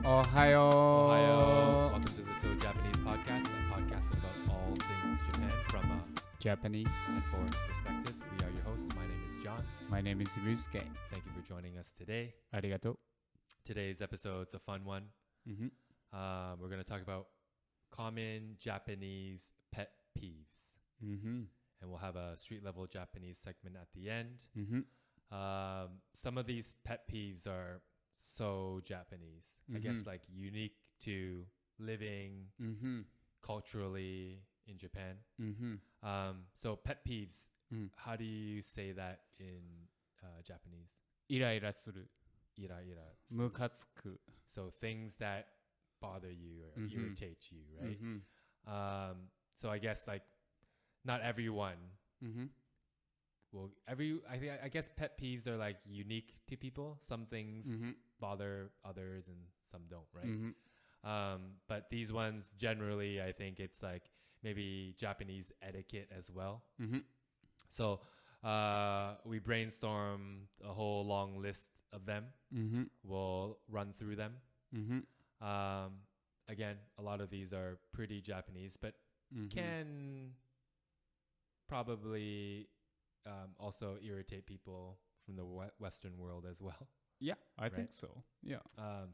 Ohayo. Welcome to the So Japanese podcast, a podcast about all things Japan from a Japanese. and foreign perspective. We are your hosts. My name is John. My name is Ryusuke. Thank you for joining us today. ありがと Today's episode is a fun one. う。We're going to talk about common Japanese pet peeves. And we'll have a street level Japanese segment at the end. Some of these pet peeves are so Japanese. I guess like unique to living culturally in Japan. So pet peeves, how do you say that in Japanese? イライラする。 Ira ira. ムカつく。 So things that bother you or irritate you, right? So I guess like not everyone will I guess pet peeves are like unique to people. Some things bother others and some don't, right? But these ones generally I think it's like maybe Japanese etiquette as well. So we brainstormed a whole long list of them. We'll run through them. Again, a lot of these are pretty Japanese, but can probably also irritate people from the Western world as well. Yeah, I Right. think so. Yeah.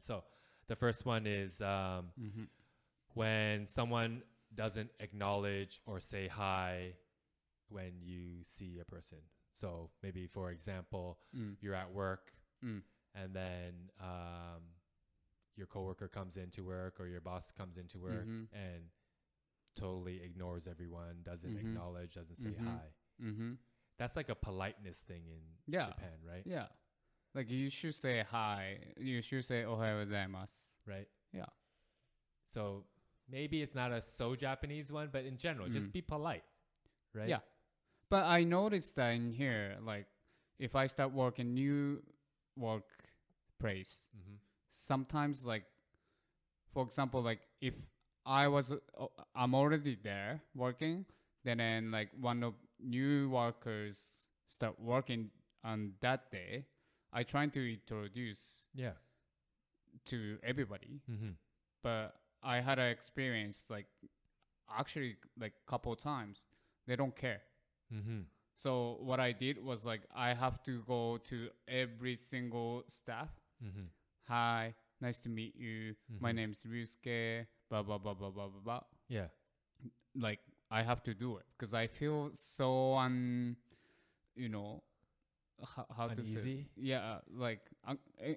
So the first one is when someone doesn't acknowledge or say hi when you see a person. So maybe, for example, you're at work and then your coworker comes into work or your boss comes into work and totally ignores everyone, doesn't acknowledge, doesn't say hi. That's like a politeness thing in Japan, right? Yeah. Like you should say hi. You should say ohayo gozaimasu. Right? Yeah. So maybe it's not a so Japanese one, but in general, just be polite, right? Yeah. But I noticed that in here, like if I start working new workplace, sometimes like, for example, like if I'm already there working, then like one of new workers start working on that day, I try to introduce to everybody. But I had an experience like actually like couple times they don't care. So what I did was like I have to go to every single staff. Hi, nice to meet you. My name's Ryusuke. Blah blah blah blah blah blah blah. Yeah. Like I have to do it because I feel so how to say? Uneasy? Yeah, like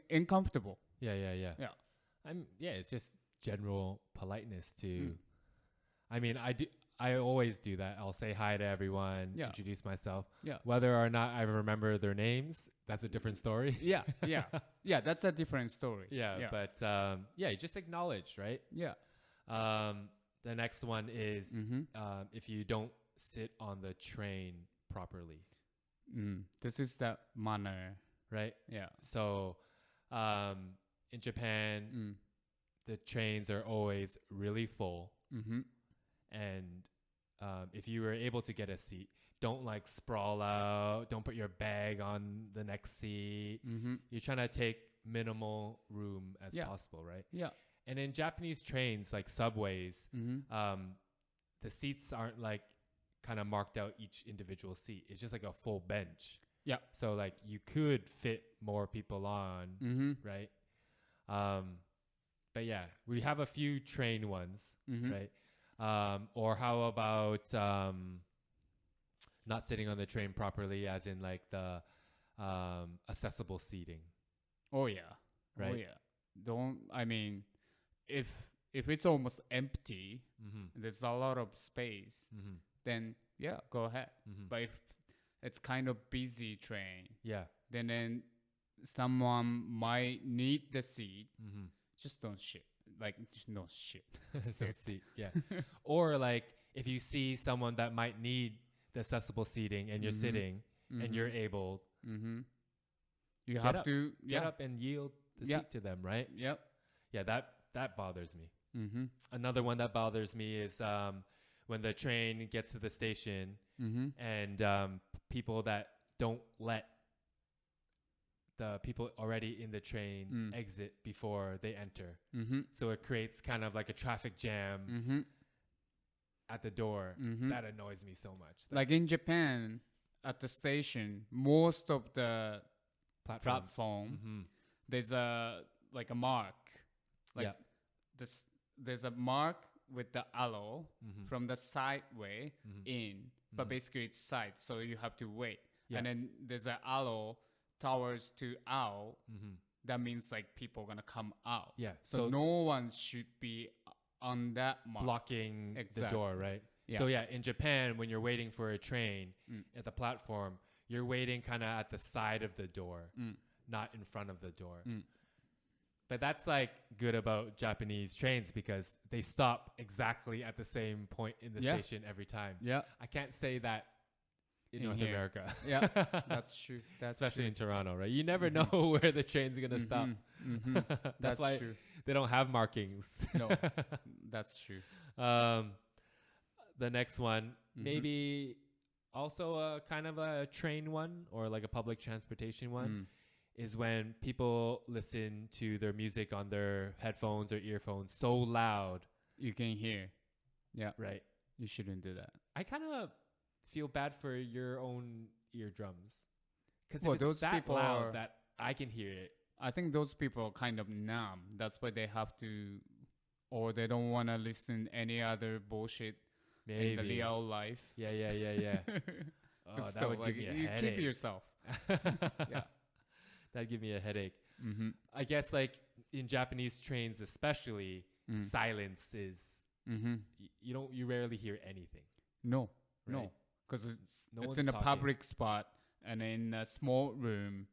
uncomfortable. Yeah. Yeah. It's just general politeness to. I mean, I always do that. I'll say hi to everyone, introduce myself. Yeah. Whether or not I remember their names, that's a different story. Yeah. That's a different story. But you just acknowledge, right? Yeah. The next one is if you don't sit on the train properly. This is the manner. Right? Yeah. So in Japan, the trains are always really full. And if you were able to get a seat, don't like sprawl out. Don't put your bag on the next seat. You're trying to take minimal room as possible, right? Yeah. And in Japanese trains, like subways, the seats aren't like kind of marked out each individual seat. It's just like a full bench. Yeah. So like you could fit more people on, right? But yeah, we have a few train ones, right? Or how about not sitting on the train properly, as in like the accessible seating? Oh yeah. Right? Oh yeah. If it's almost empty, there's a lot of space, then yeah, go ahead. But if it's kind of busy train, then someone might need the seat. Just don't shit. Like no shit. Seat, yeah. Or like if you see someone that might need the accessible seating and you're sitting and you're able, you have to get up and yield the seat to them, right? Yep. Yeah, that bothers me. Another one that bothers me is when the train gets to the station and people that don't let the people already in the train exit before they enter. Mm-hmm. So it creates kind of like a traffic jam Mm-hmm. at the door. Mm-hmm. That annoys me so much. Like in Japan, at the station, most of the platform, there's a mark. Like there's a mark with the arrow from the sideway in, but basically it's side, so you have to wait. Yeah. And then there's an arrow towards to out. That means like people are gonna come out. Yeah. So no one should be on that mark. Blocking the door, right? Yeah. So yeah, in Japan, when you're waiting for a train at the platform, you're waiting kind of at the side of the door, not in front of the door. But that's like good about Japanese trains because they stop exactly at the same point in the station every time. Yeah. I can't say that in North here. America. Yeah, that's true. That's especially true. in Toronto, right? You never know where the train's going to stop. That's why true. they don't have markings. No, that's true. The next one, maybe also a kind of a train one or like a public transportation one, is when people listen to their music on their headphones or earphones so loud. You can hear. Yeah. Right. You shouldn't do that. I kind of feel bad for your own eardrums. Because Well, if it's those that people loud are- that I can hear it. I think those people are kind of numb. That's why they have to, or they don't want to listen any other bullshit in the real life. Yeah. Oh, that Still, would like, give me a you headache. keep yourself. Yeah. That'd give me a headache. I guess like in Japanese trains especially, silence is you rarely hear anything. No, Right? no, because No it's one's in a talking. public spot and in a small room.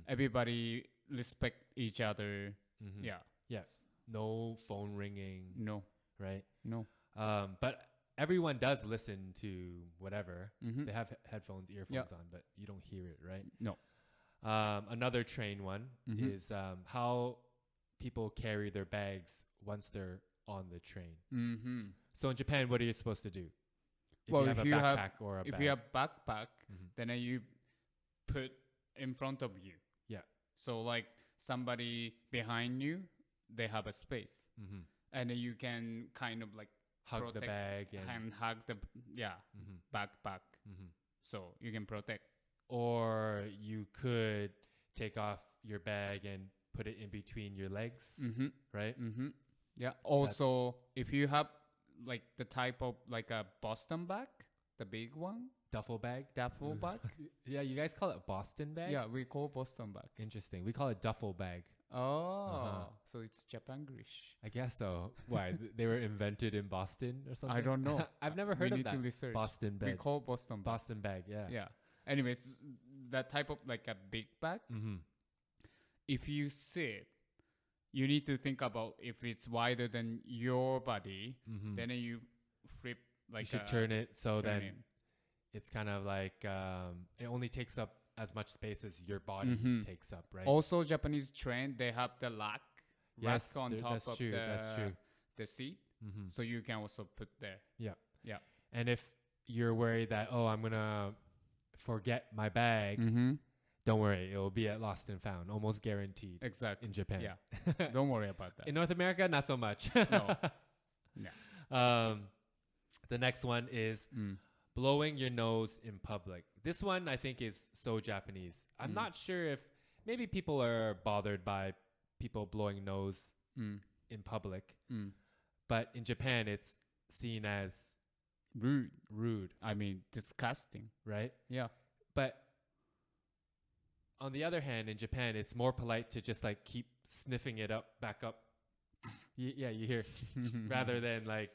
Everybody respect each other. Yeah. Yes. No phone ringing. No. Right. No. But everyone does listen to whatever. They have headphones, earphones Yeah. on, but you don't hear it, right? No. Another train one is how people carry their bags once they're on the train. So in Japan, what are you supposed to do? If Well, you have if a you backpack have- or a If bag. you have backpack, then you put in front of you. Yeah. So like somebody behind you, they have a space, and then you can kind of like hug the protect bag and hug the backpack, so you can protect. or you could take off your bag and put it in between your legs, right? Yeah. Also, if you have like the type of like a Boston bag, the big one, Duffel bag. duffel bag. Yeah, you guys call it Boston bag? Yeah, we call Boston bag. Interesting. We call it duffel bag. Oh, so it's Japangrish. I guess so. Why? They were invented in Boston or something? I don't know. I've never heard we of need that. to research. Boston We bag. call Boston bag. Boston bag, yeah. Yeah. Anyways, that type of like a big bag. If you sit, you need to think about if it's wider than your body. Then you flip like you should turn it so turn then it. it's kind of like it only takes up as much space as your body takes up, right? Also, Japanese train, they have the rack Yes, on top that's of true, that's true. the seat, so you can also put there. Yeah. And if you're worried that, oh, I'm going to forget my bag, don't worry. It will be at Lost and Found, almost guaranteed. Exactly. In Japan. Yeah. Don't worry about that. In North America, not so much. No. Yeah. The next one is blowing your nose in public. This one I think is so Japanese. I'm not sure if maybe people are bothered by people blowing nose in public, but in Japan it's seen as rude. I mean, disgusting. Right? Yeah. But on the other hand, in Japan, it's more polite to just like keep sniffing it back up. Yeah, you hear, rather than like,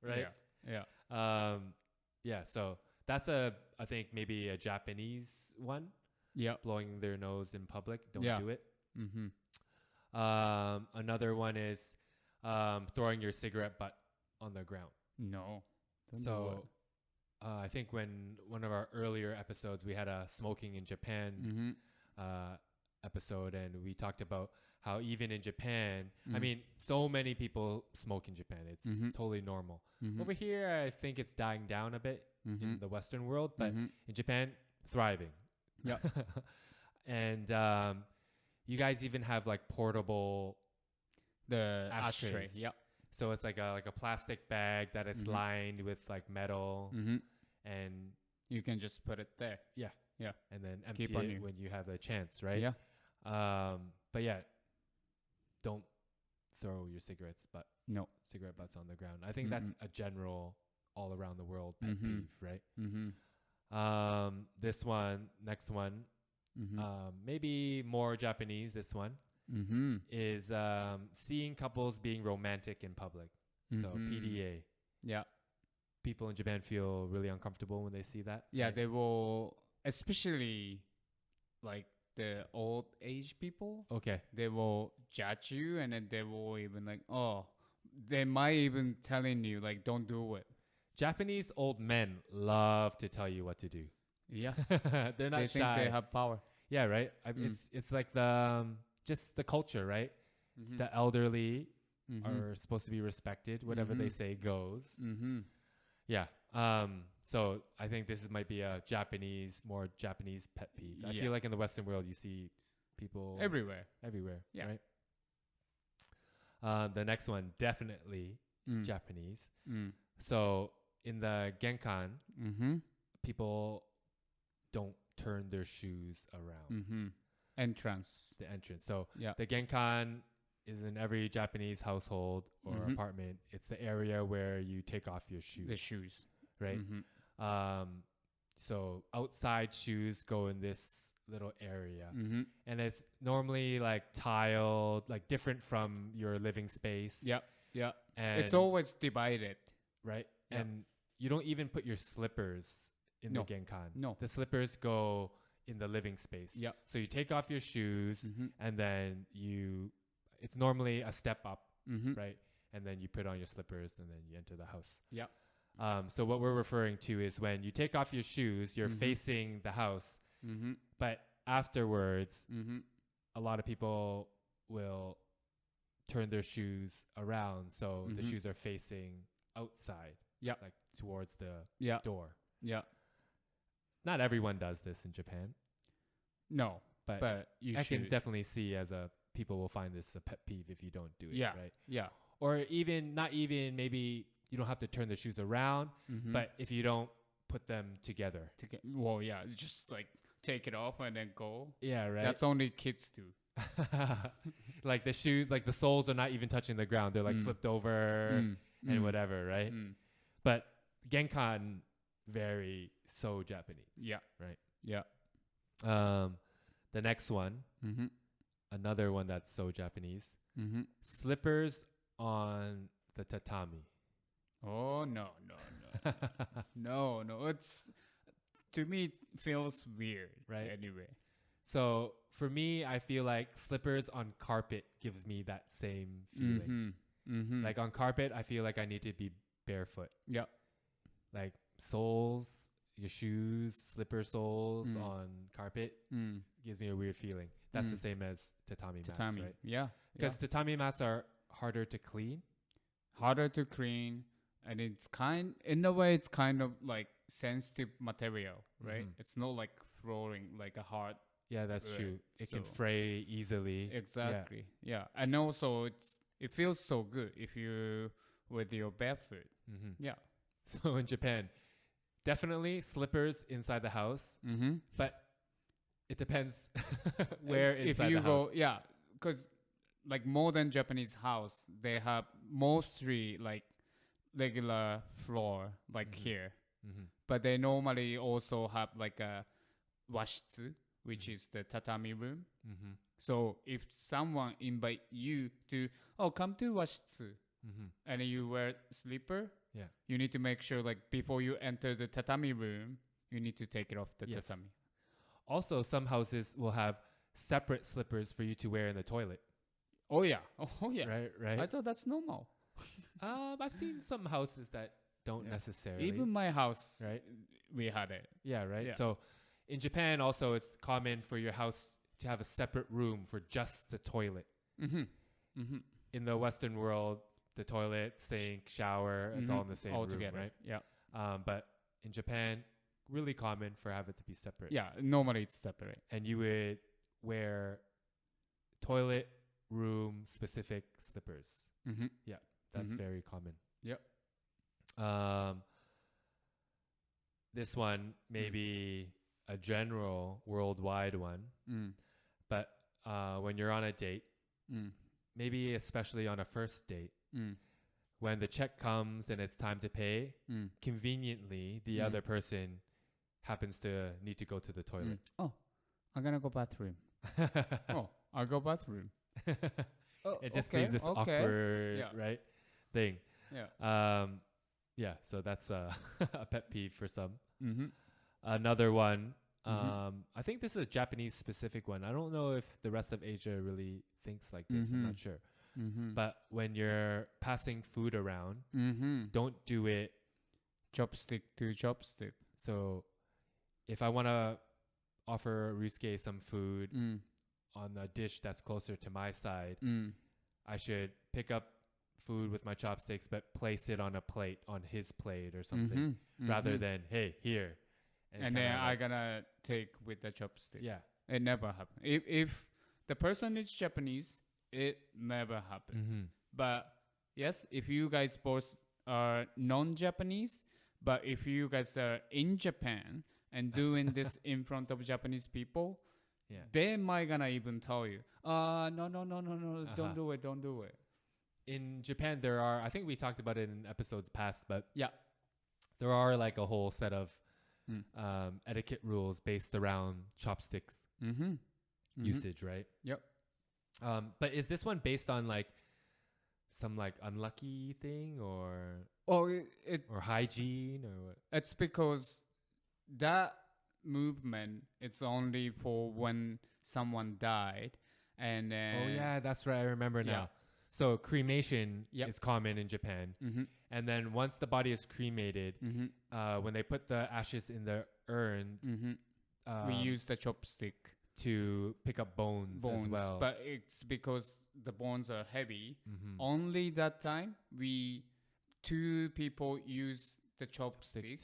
right? Yeah. Yeah. So that's I think maybe a Japanese one. Yeah. Blowing their nose in public. Don't Yeah. do it. Another one is throwing your cigarette butt on the ground. No. Don't do So I think when one of our earlier episodes, we had a smoking in Japan episode, and we talked about how even in Japan, I mean, so many people smoke in Japan. It's totally normal. Over here, I think it's dying down a bit in the Western world, but in Japan, thriving. Yeah. And you guys even have like portable The ashtray. ashtrays. Yeah. So it's like a plastic bag that is lined with like metal, and you can just put it there. and then empty Keep on it you. when you have the chance, right? Yeah. But yeah, don't throw your cigarette butts on the ground. I think that's a general all around the world pet peeve, right? This one, next one, maybe more Japanese. This one is seeing couples being romantic in public. So PDA. Yeah. People in Japan feel really uncomfortable when they see that. Yeah, right? they will, especially like the old age people. Okay. They will judge you, and then they will even like, they might even telling you like, don't do it. Japanese old men love to tell you what to do. Yeah. They're not They shy. think they have power. Yeah, right. It's like the just the culture, right? The elderly are supposed to be respected. Whatever they say goes. Yeah. So I think this might be a more Japanese pet peeve. I feel like in the Western world you see people everywhere. Yeah. Right. The next one, definitely Japanese. So in the genkan, people don't turn their shoes around. Entrance. The entrance. So Yeah. the genkan is in every Japanese household or apartment. It's the area where you take off your shoes. The shoes. Right? So outside shoes go in this little area. And it's normally like tiled, like different from your living space. Yeah. Yeah. And It's always divided. right? Yeah. And you don't even put your slippers in No. the genkan. No. The slippers go in the living space. Yeah. So you take off your shoes and then it's normally a step up, right? And then you put on your slippers and then you enter the house. Yeah. So what we're referring to is when you take off your shoes, you're facing the house, but afterwards, a lot of people will turn their shoes around. So the shoes are facing outside, like towards the door. Yeah. Not everyone does this in Japan, No. but you I should. can definitely see people will find this a pet peeve if you don't do it, Yeah. right? Yeah. Or maybe you don't have to turn the shoes around, but if you don't put them together. It's just like take it off and then go. Yeah, right. That's only kids do. Like the shoes, like the soles are not even touching the ground. They're like flipped over and whatever, right? But genkan, so Japanese. Yeah. Right. Yeah. The next one, another one that's so Japanese, slippers on the tatami. Oh, no. No. It's, to me, it feels weird. Right. Anyway. So for me, I feel like slippers on carpet give me that same feeling. Like on carpet, I feel like I need to be barefoot. Yeah. Like soles, your shoes, slipper soles on carpet gives me a weird feeling. That's the same as tatami mats, right? Yeah. Because tatami mats are harder to clean. And in a way, it's kind of like sensitive material, right? It's not like flooring, like a hard. Yeah, that's true. It can So- fray easily. Exactly. Yeah. And also, it feels so good if you with your barefoot. Yeah. So in Japan, definitely slippers inside the house, but it depends where inside if you the go, house. yeah, because like modern Japanese house, they have mostly like regular floor, like here, but they normally also have like a washitsu, which is the tatami room. So if someone invite you to, come to washitsu, and you wear slipper, you need to make sure like before you enter the tatami room, you need to take it off the tatami. Also, some houses will have separate slippers for you to wear in the toilet. Oh yeah. Right. I thought that's normal. I've seen some houses that don't necessarily. Even my house, right? We had it. Yeah, right. Yeah. So in Japan, also, it's common for your house to have a separate room for just the toilet. In the Western world, the toilet, sink, shower, it's all in the same all room, together. right? Yeah. But in Japan, really common for have it to be separate. Yeah, normally it's separate. And you would wear toilet room specific slippers. Mm-hmm. Yeah, that's very common. Yep. This one may be a general worldwide one, but when you're on a date, maybe especially on a first date, when the check comes and it's time to pay, conveniently the other person happens to need to go to the toilet. Oh, I'm gonna go bathroom. Oh, I'll go bathroom. It just leaves this awkward right thing. Yeah. Yeah, so that's a pet peeve for some. Another one, I think this is a Japanese specific one. I don't know if the rest of Asia really thinks like this. I'm not sure. But when you're passing food around, don't do it chopstick to chopstick. So if I want to offer Ryusuke some food on a dish that's closer to my side, I should pick up food with my chopsticks but place it on a plate, on his plate or something, rather than, hey, here. And then I'm gonna take with the chopstick. Yeah. It never happens. If the person is Japanese, it never happens. But yes, if you guys both are non-Japanese, but if you guys are in Japan and doing this in front of Japanese people, they might gonna even tell you, no, don't do it. In Japan, there are, I think we talked about it in episodes past, but there are like a whole set of etiquette rules based around chopsticks usage, right? Yep. But is this one based on like some like unlucky thing or or hygiene or what? It's because that movement it's only for when someone died, and oh yeah, that's right. I remember now. So cremation is common in Japan, and then once the body is cremated, when they put the ashes in the urn, we use the chopstick to pick up bones as well. But it's because the bones are heavy. Only that time two people use the chopstick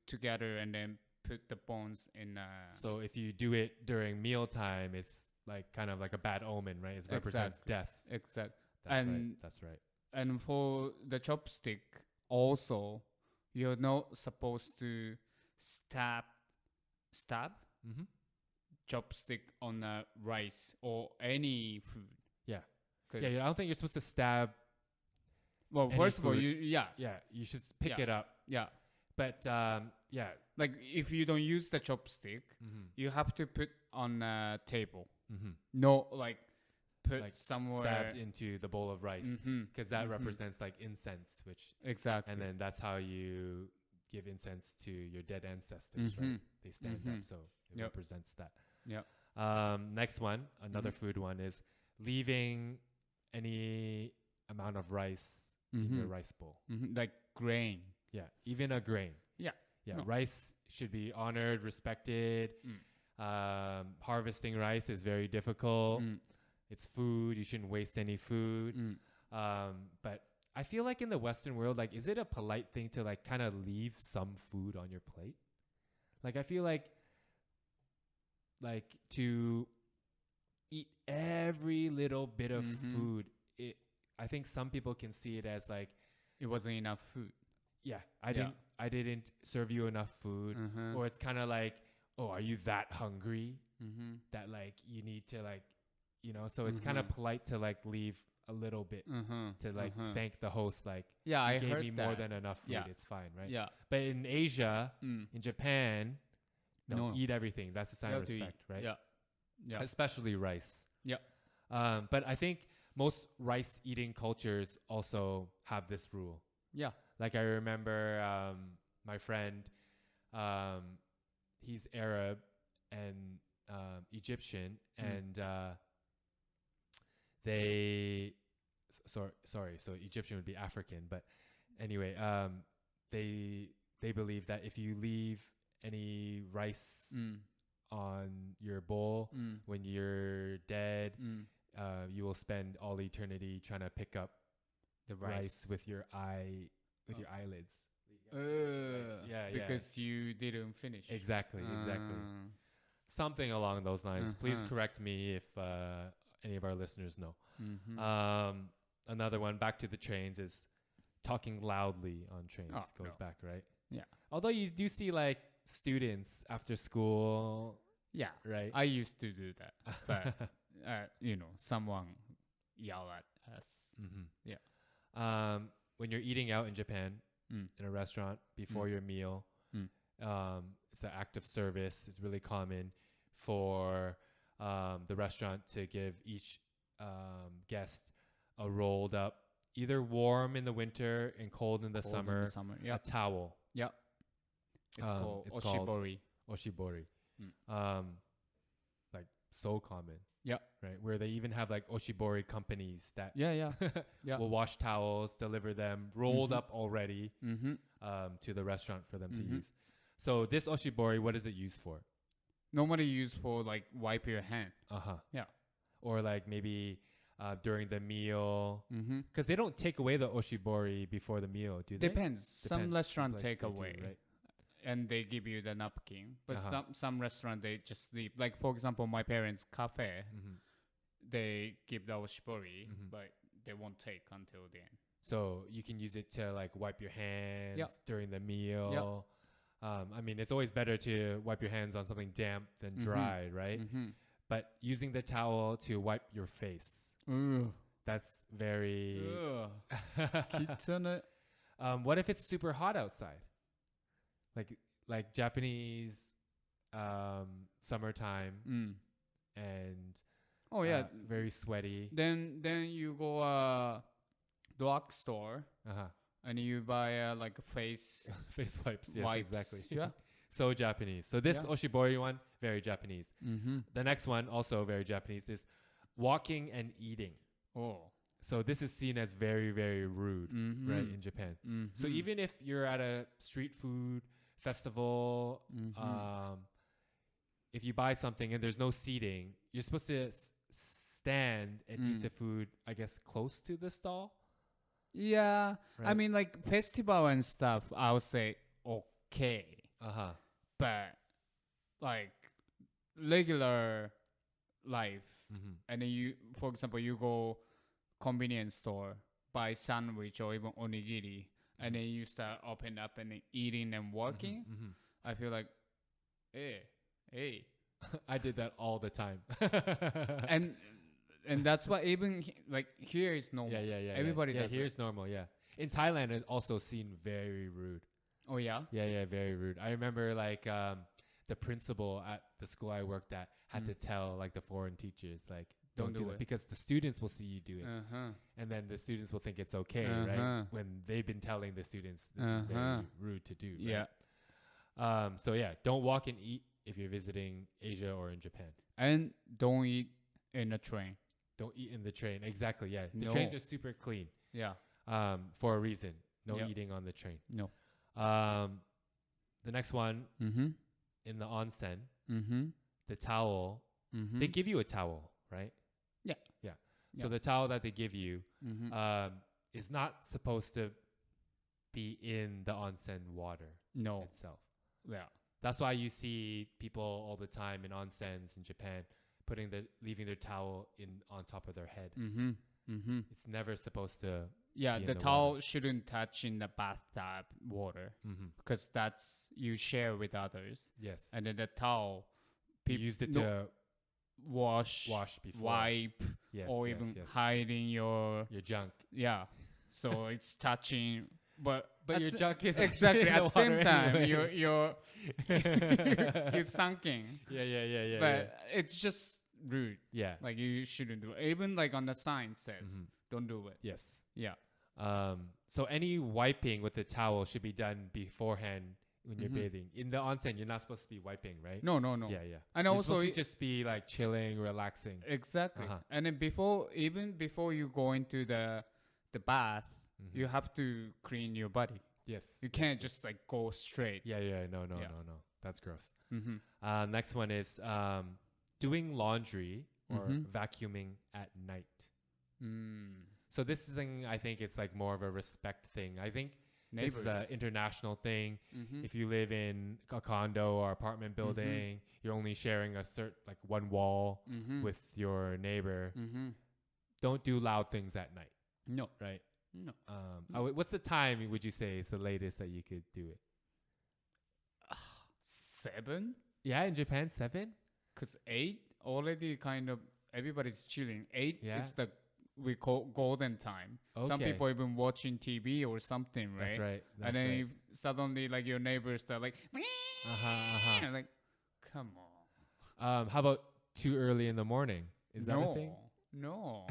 together and then put the bones in. So if you do it during mealtime, it's like kind of like a bad omen, right? It represents death. Exactly. That's right. And for the chopstick, also, you're not supposed to stab chopstick on rice or any food. Yeah. Yeah, I don't think you're supposed to stab. Well, first of all, you should pick it up. Yeah. But like if you don't use the chopstick, you have to put on a table. No, like put like somewhere stabbed into the bowl of rice, because that represents like incense, which and then that's how you give incense to your dead ancestors, right? They stand up, so it represents that. Next one, another food one is leaving any amount of rice in your rice bowl, like grain. Yeah, even a grain. Yeah. No. Rice should be honored, respected. Harvesting rice is very difficult. It's food. You shouldn't waste any food. But I feel like in the Western world, like, is it a polite thing to like kind of leave some food on your plate? Like, I feel like to eat every little bit of food, I think some people can see it as like it wasn't enough food. Yeah, I didn't serve you enough food, or it's kind of like, oh, are you that hungry that like you need to like, so it's kind of polite to like leave a little bit to like thank the host, like, I gave heard me more than enough food, it's fine, right? Yeah. But in Asia, in Japan, no, eat everything. That's a sign of respect, right? Yeah. Especially rice. Yeah. But I think most rice eating cultures also have this rule. Yeah. Like I remember my friend, he's Arab and Egyptian, and so Egyptian would be African, but anyway, they believe that if you leave any rice on your bowl when you're dead, you will spend all eternity trying to pick up the rice with your eyelids. Yeah, because you didn't finish. Exactly. Something along those lines. Please correct me if any of our listeners know. Another one, back to the trains, is talking loudly on trains. Goes back, right? Yeah. Although you do see like students after school. Yeah. Right. I used to do that, but someone yell at us. Yeah. When you're eating out in Japan in a restaurant before your meal, it's an act of service. It's really common for the restaurant to give each guest a rolled up, either warm in the winter and cold in the summer, a towel. Yeah. It's called oshibori. Oshibori. Like so common. Yeah. Right. Where they even have like oshibori companies that will wash towels, deliver them rolled up already to the restaurant for them to use. So this oshibori, what is it used for? Normally used for like wipe your hand. Yeah. Or like maybe during the meal. Because they don't take away the oshibori before the meal, do they? Depends. Some restaurants take away. Right? And they give you the napkin. But some restaurant, they just leave. Like, for example, my parents' cafe, they give the oshibori, but they won't take until the end. So you can use it to like wipe your hands during the meal. I mean, it's always better to wipe your hands on something damp than dry, right? But using the towel to wipe your face, that's very... what if it's super hot outside? Like Japanese summertime and very sweaty. Then you go drugstore and you buy like face wipes. Yes, wipes. Exactly. Yeah. So Japanese. So this oshibori one, very Japanese. The next one, also very Japanese, is walking and eating. So this is seen as very, very rude, right, in Japan. So even if you're at a street food festival, if you buy something and there's no seating, you're supposed to stand and eat the food, I guess, close to the stall. Yeah. Right? I mean, like festival and stuff, I would say okay. But like regular life, and then you, for example, you go convenience store, buy sandwich or even onigiri, and then you start opening up and eating and working. I feel like, hey. I did that all the time. and that's why even like here is normal. Yeah. Everybody does here it. is normal. Yeah. In Thailand, it's also seen very rude. Oh yeah. Yeah, very rude. I remember like the principal at the school I worked at had to tell like the foreign teachers like don't do it because the students will see you do it, and then the students will think it's okay, right? When they've been telling the students this is very rude to do. Right? Yeah. So yeah, don't walk and eat if you're visiting Asia or in Japan, and don't eat in a train. Don't eat in the train. Exactly. Yeah, the trains are super clean. Yeah. For a reason. No eating on the train. No. The next one in the onsen, the towel. They give you a towel, right? Yeah. So the towel that they give you is not supposed to be in the onsen water itself. Yeah. That's why you see people all the time in onsens in Japan leaving their towel on top of their head. It's never supposed to. Yeah, the towel shouldn't touch in the bathtub water because that's you share with others. Yes. And then the towel, people used it to wash before, wipe, or even hiding your junk. Yeah. So it's touching, but your junk is exactly at the same time anyway. you're sunken. Yeah. But it's just rude. Yeah. Like you shouldn't do it. Even like on the sign says, don't do it. Yes. Yeah. So any wiping with the towel should be done beforehand when you're bathing. In the onsen, you're not supposed to be wiping, right? No. Yeah. And you're also supposed to just be like chilling, relaxing. Exactly. And then before you go into the bath, you have to clean your body. Yes. You can't just like go straight. Yeah. No. That's gross. Next one is doing laundry or vacuuming at night. So this thing, I think it's like more of a respect thing. I think neighbors. This is an international thing. Mm-hmm. If you live in a condo or apartment building, you're only sharing a certain like one wall with your neighbor. Don't do loud things at night. No. Right? No. What's the time would you say is the latest that you could do it? 7? Yeah, in Japan, 7? Because 8 already kind of everybody's chilling. 8 Yeah. is the we call golden time. Okay. Some people even watching TV or something, right? That's right. That's and then right. if suddenly like your neighbors start like, like, come on. How about too early in the morning? Is that a thing? No.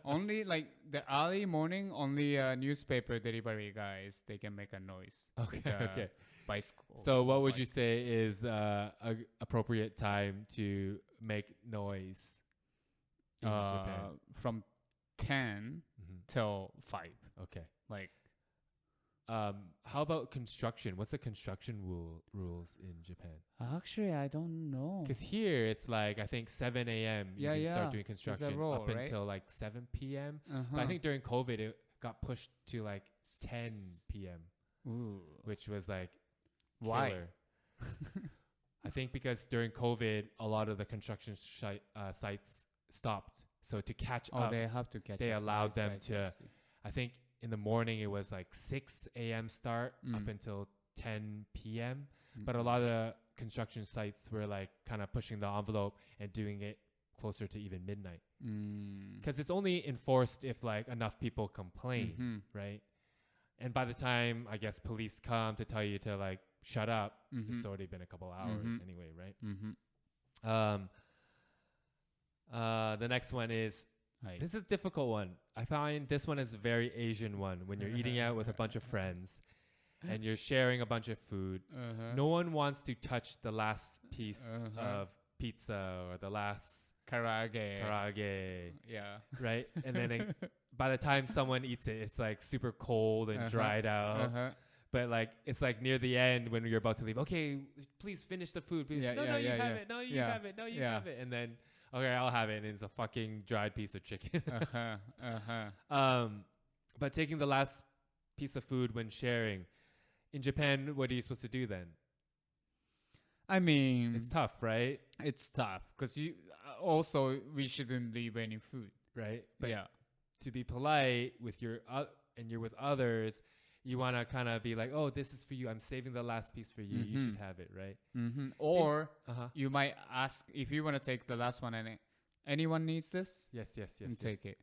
Only like the early morning, only newspaper delivery guys, they can make a noise. Okay, okay. Bicycle. So what would you say is a appropriate time to make noise in Japan? From 10 till 5. Okay. Like, how about construction? What's the construction rules in Japan? Actually, I don't know. Because here it's like I think 7 a.m. you can start doing construction up until like 7 p.m. But I think during COVID it got pushed to like 10 p.m. Ooh. Which was like why? Killer. I think because during COVID a lot of the construction sites stopped. So to catch up, they have to catch they up. allowed them to. I think in the morning it was like 6 a.m. start up until 10 p.m. But a lot of construction sites were like kind of pushing the envelope and doing it closer to even midnight. Because it's only enforced if like enough people complain, right? And by the time I guess police come to tell you to like shut up, it's already been a couple hours anyway, right? The next one is this is a difficult one. I find this one is a very Asian one. When you're eating out with a bunch of friends and you're sharing a bunch of food, no one wants to touch the last piece of pizza or the last karaage. Yeah. Right? And then by the time someone eats it, it's like super cold and dried out. But like it's like near the end when you're about to leave. Okay, please finish the food. Please. No, you have it. No, you have it. No, you have it. And then okay, I'll have it. And it's a fucking dried piece of chicken. But taking the last piece of food when sharing. In Japan, what are you supposed to do then? I mean, it's tough, right? It's tough because you also we shouldn't leave any food, right? But to be polite with your and you're with others, you want to kind of be like, oh, this is for you. I'm saving the last piece for you. You should have it, right? Or you might ask if you want to take the last one and anyone needs this? Yes. Take it.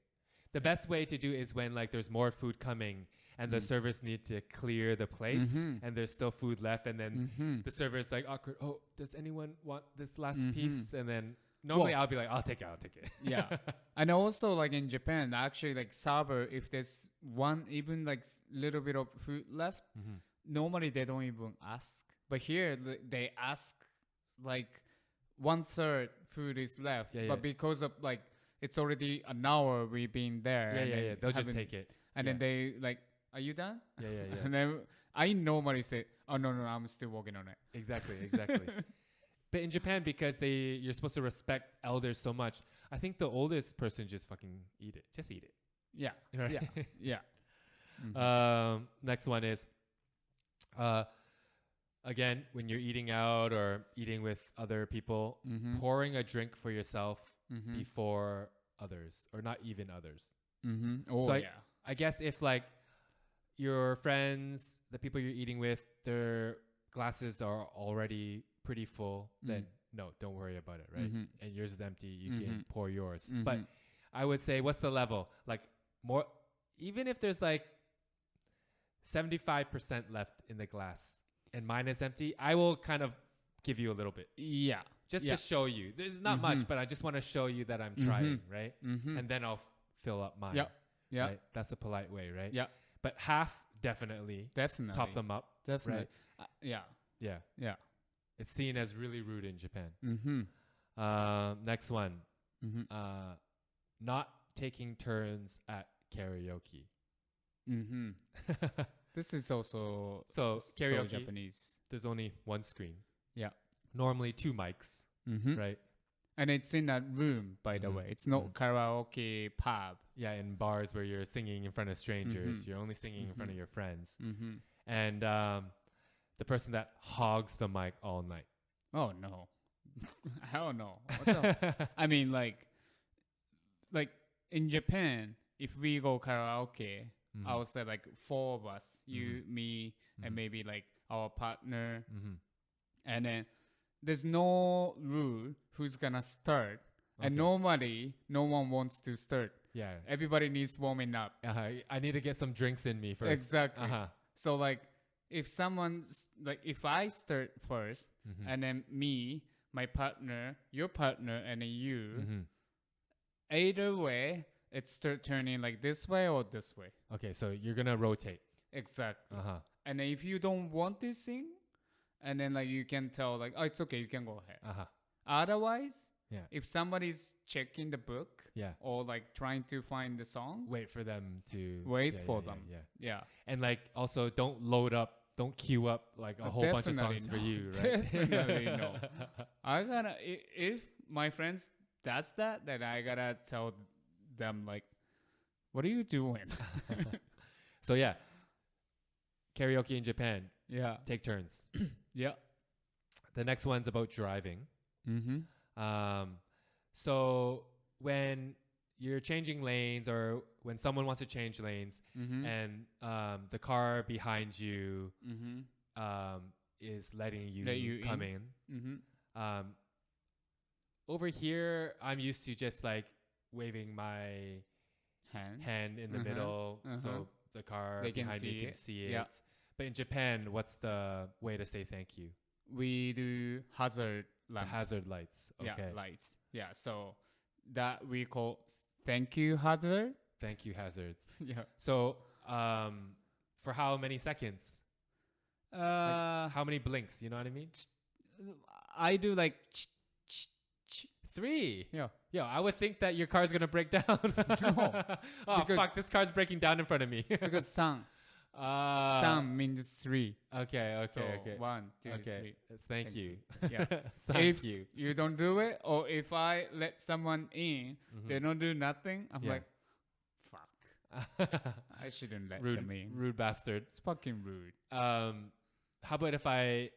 The best way to do is when like there's more food coming and the servers need to clear the plates and there's still food left. And then the server is like awkward. Oh, does anyone want this last piece? And then normally I'll be like, I'll take it. Yeah. And also like in Japan, actually like server, if there's one, even like little bit of food left, normally they don't even ask. But here they ask like 1/3 food is left. But because of like, it's already an hour we've been there. Yeah. They'll just take it. And then they like, are you done? Yeah. And then I normally say, oh, no, I'm still working on it. Exactly. But in Japan, because you're supposed to respect elders so much, I think the oldest person just fucking eat it. Just eat it. Yeah. Right? Yeah. Next one is, again, when you're eating out or eating with other people, pouring a drink for yourself before others, or not even others. Oh, so I guess if like your friends, the people you're eating with, their glasses are already pretty full, then no, don't worry about it, right? And yours is empty, you can pour yours. But I would say, what's the level? Like more, even if there's like 75% left in the glass and mine is empty, I will kind of give you a little bit. Yeah. Just to show you. There's not much, but I just want to show you that I'm trying, right? And then I'll fill up mine. Yeah. Right? That's a polite way, right? Yeah. But half, definitely. Top them up. Definitely. Right? Yeah. It's seen as really rude in Japan. Next one. Not taking turns at karaoke. This is also so karaoke. Japanese. There's only one screen. Yeah. Normally 2 mics, right? And it's in a room, by the way. It's not karaoke pub. Yeah, in bars where you're singing in front of strangers. You're only singing in front of your friends. And the person that hogs the mic all night. Oh, no. Hell no. I mean, like in Japan, if we go karaoke, I would say like 4 of us, you, me, and maybe like our partner. And then there's no rule who's gonna start. And normally, no one wants to start. Yeah. Everybody needs warming up. I need to get some drinks in me first. Exactly. So like, if I start first, and then me, my partner, your partner, and then you, either way, it start turning like this way or this way. Okay, so you're gonna rotate. Exactly. And then if you don't want this thing, and then like you can tell like, oh, it's okay, you can go ahead. Otherwise, if somebody's checking the book, or like trying to find the song, wait for them to wait for them. Yeah. And like also don't queue up like a whole bunch of songs for you, right? Definitely no. If my friends does that, then I gotta tell them like, what are you doing? So yeah, karaoke in Japan. Yeah. Take turns. Yeah. The next one's about driving. So when you're changing lanes or when someone wants to change lanes and the car behind you is letting you come in. Over here, I'm used to just like waving my hand in the middle so the car behind me can see it. But in Japan, what's the way to say thank you? We do hazard lamp. Hazard lights. Okay. Yeah, lights. Yeah, so that we call thank you hazard. Thank you hazards. Yeah. So for how many seconds? Like how many blinks? You know what I mean? I do like 3. Yeah. Yo, I would think that your car's gonna break down. No. Oh fuck! This car's breaking down in front of me. Because san means 3. Okay. So 1, 2, 3. Thank you. Yeah. Thank you. You don't do it, or if I let someone in, they don't do nothing. I'm like, fuck. I shouldn't let them in. Rude bastard. It's fucking rude. How about if I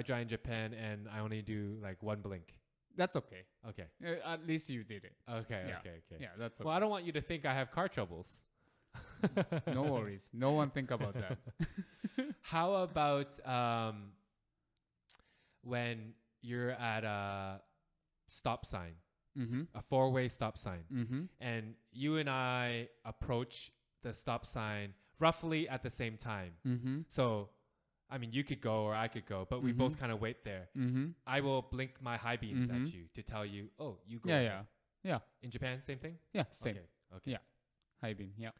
drive in Japan and I only do like 1 blink? That's okay. Okay. At least you did it. Okay. Yeah, that's okay. Well, I don't want you to think I have car troubles. No worries. No one think about that. How about when you're at a stop sign, a 4-way stop sign, and you and I approach the stop sign roughly at the same time. So, I mean, you could go or I could go, but we both kind of wait there. I will blink my high beams at you to tell you, oh, you go. Yeah. In Japan, same thing? Yeah, same. Okay. Yeah. High beam. Yeah.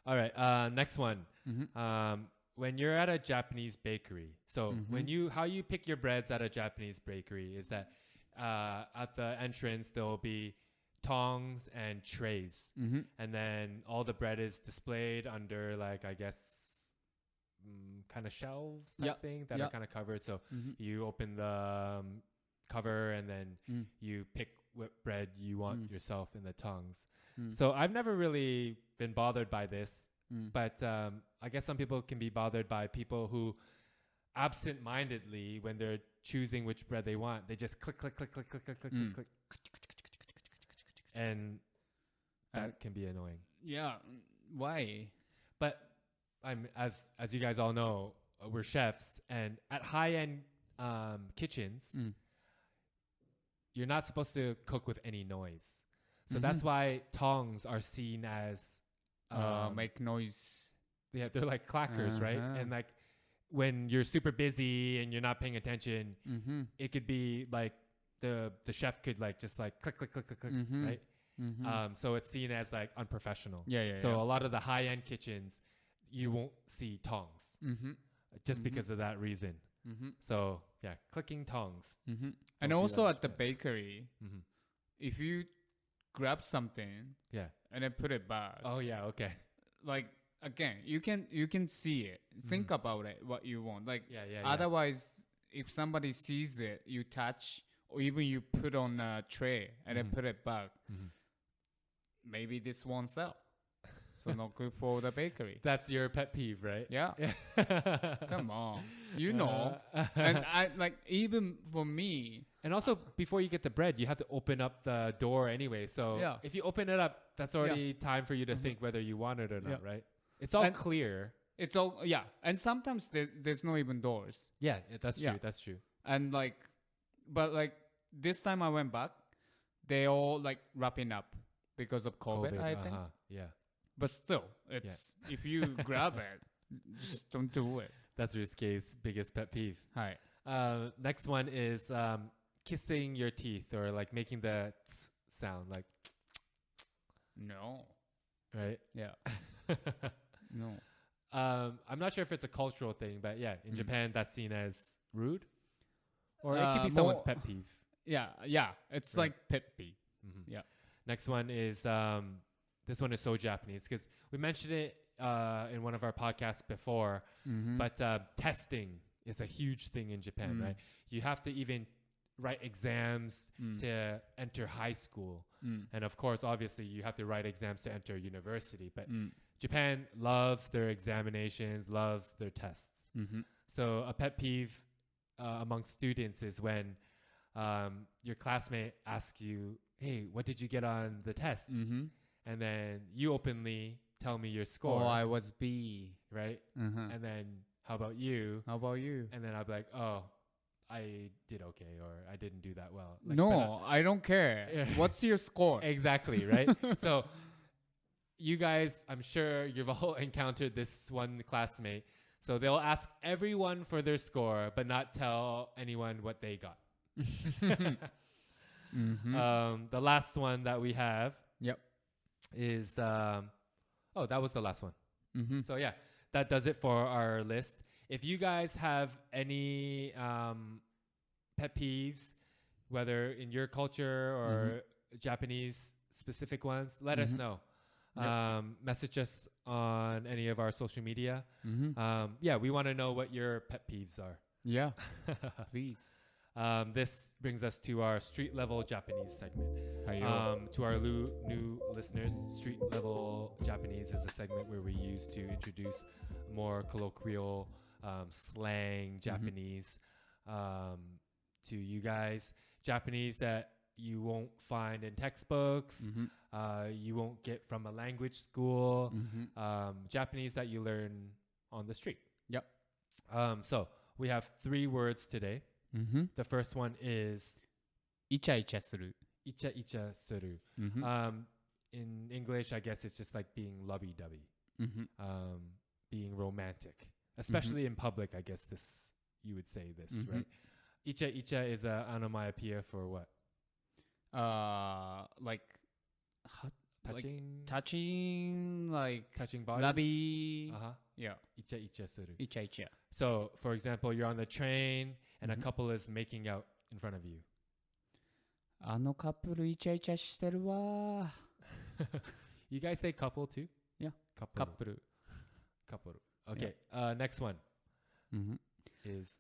All right. Next one. When you're at a Japanese bakery, so how you pick your breads at a Japanese bakery is that at the entrance there will be tongs and trays, and then all the bread is displayed under like I guess kind of shelves type thing that are kind of covered. So you open the cover and then you pick what bread you want yourself in the tongs. So I've never really been bothered by this, but I guess some people can be bothered by people who absent-mindedly, when they're choosing which bread they want, they just click, and that can be annoying. Yeah. Why? But as you guys all know, we're chefs, and at high-end kitchens, you're not supposed to cook with any noise. So that's why tongs are seen as make noise. Yeah, they're like clackers, right? And like when you're super busy and you're not paying attention, it could be like the chef could like just like click, right? So it's seen as like unprofessional. So a lot of the high-end kitchens, you won't see tongs just because of that reason. So yeah, clicking tongs. And also at the bakery, if you grab something and then put it back. Oh yeah, okay. Like again, you can see it. Think about it, what you want. Like otherwise, if somebody sees it, you touch or even you put on a tray and then put it back. Maybe this won't sell. So not good for the bakery. That's your pet peeve, right? Yeah. Come on. You know. And I like even for me. And also before you get the bread, you have to open up the door anyway. So if you open it up, that's already time for you to think whether you want it or not, right? It's all clear. It's all and sometimes there's no even doors. Yeah, that's true. That's true. And like, but like this time I went back, they all like wrapping up because of COVID I think. Yeah. But still, it's if you grab it, just don't do it. That's Ryusuke's biggest pet peeve. Hi. Next one is kissing your teeth or like making the sound, like no. Right? Yeah. No. I'm not sure if it's a cultural thing, but yeah, in Japan that's seen as rude, or it could be someone's pet peeve. Yeah. It's like pet peeve. Yeah. Next one is this one is so Japanese because we mentioned it in one of our podcasts before, but testing is a huge thing in Japan, right? You have to even write exams to enter high school. And of course, obviously, you have to write exams to enter university. But Japan loves their examinations, loves their tests. So a pet peeve among students is when your classmate asks you, hey, what did you get on the test? And then you openly tell me your score. Oh, I was B. Right? And then how about you? How about you? And then I'll be like, oh, I did okay, or I didn't do that well. Like, no, I don't care. What's your score? Exactly, right? So you guys, I'm sure you've all encountered this one classmate. So they'll ask everyone for their score, but not tell anyone what they got. The last one that we have is, that was the last one. So yeah, that does it for our list. If you guys have any pet peeves, whether in your culture or Japanese specific ones, let us know. Message us on any of our social media. We want to know what your pet peeves are. Yeah, please. This brings us to our street level Japanese segment. To our new listeners, street level Japanese is a segment where we use to introduce more colloquial slang Japanese to you guys. Japanese that you won't find in textbooks, you won't get from a language school, Japanese that you learn on the street. Yep. So we have 3 words today. The first one is イチャイチャする. イチャイチャする. In English, I guess it's just like being lovey-dovey, being romantic, especially in public. I guess you would say this, right? Icha icha is a onomatopoeia for what? Like touching, like touching bodies. Lovey. Yeah. Icha icha suru. Icha icha. So, for example, you're on the train and a couple is making out in front of you. あのカップルイチャイチャしてるわ. You guys say couple too? Yeah. Couple. Okay. Next one is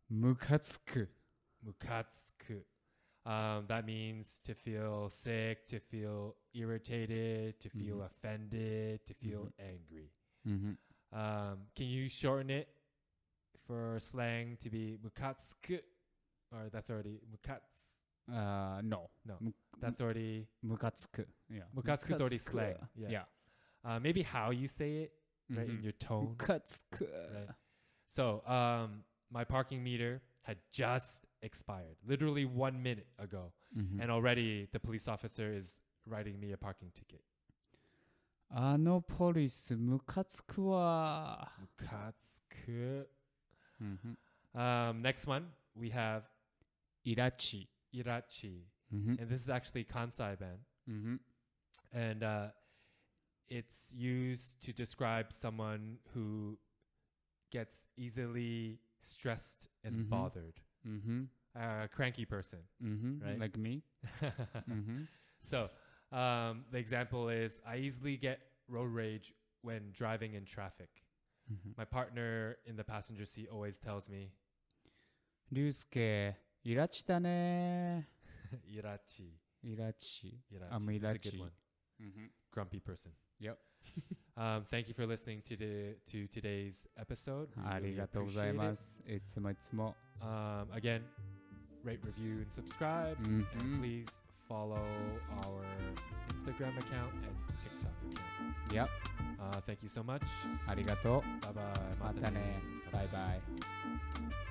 ムカつく. Mukatsuku. That means to feel sick, to feel irritated, to feel offended, to feel angry. Can you shorten it for slang to be mukatsuku? Or that's already mukatsu? No. That's already ムカつく. Yeah. Mukatsuku is already slang. Yeah. Maybe how you say it, right? In your tone. ムカつく. Right? So, my parking meter had just expired, literally 1 minute ago. And already the police officer is writing me a parking ticket. あのポリスムカつくわ. Mukatsuku. Next one, we have イラチ. Irachi. And this is actually Kansai band. And it's used to describe someone who gets easily stressed and bothered. A cranky person, right? Like me. So the example is, I easily get road rage when driving in traffic. My partner in the passenger seat always tells me, リュウスケ、イラチだね。イラチ。イラチ。I'm a That's a good one. Grumpy person. Yep. Thank you for listening to today's episode. ありがとうございます。いつもいつも。Again, rate, review, and subscribe. And please follow our Instagram account and TikTok account. Yep. Thank you so much. ありがとう。Bye bye. またね。バイバイ。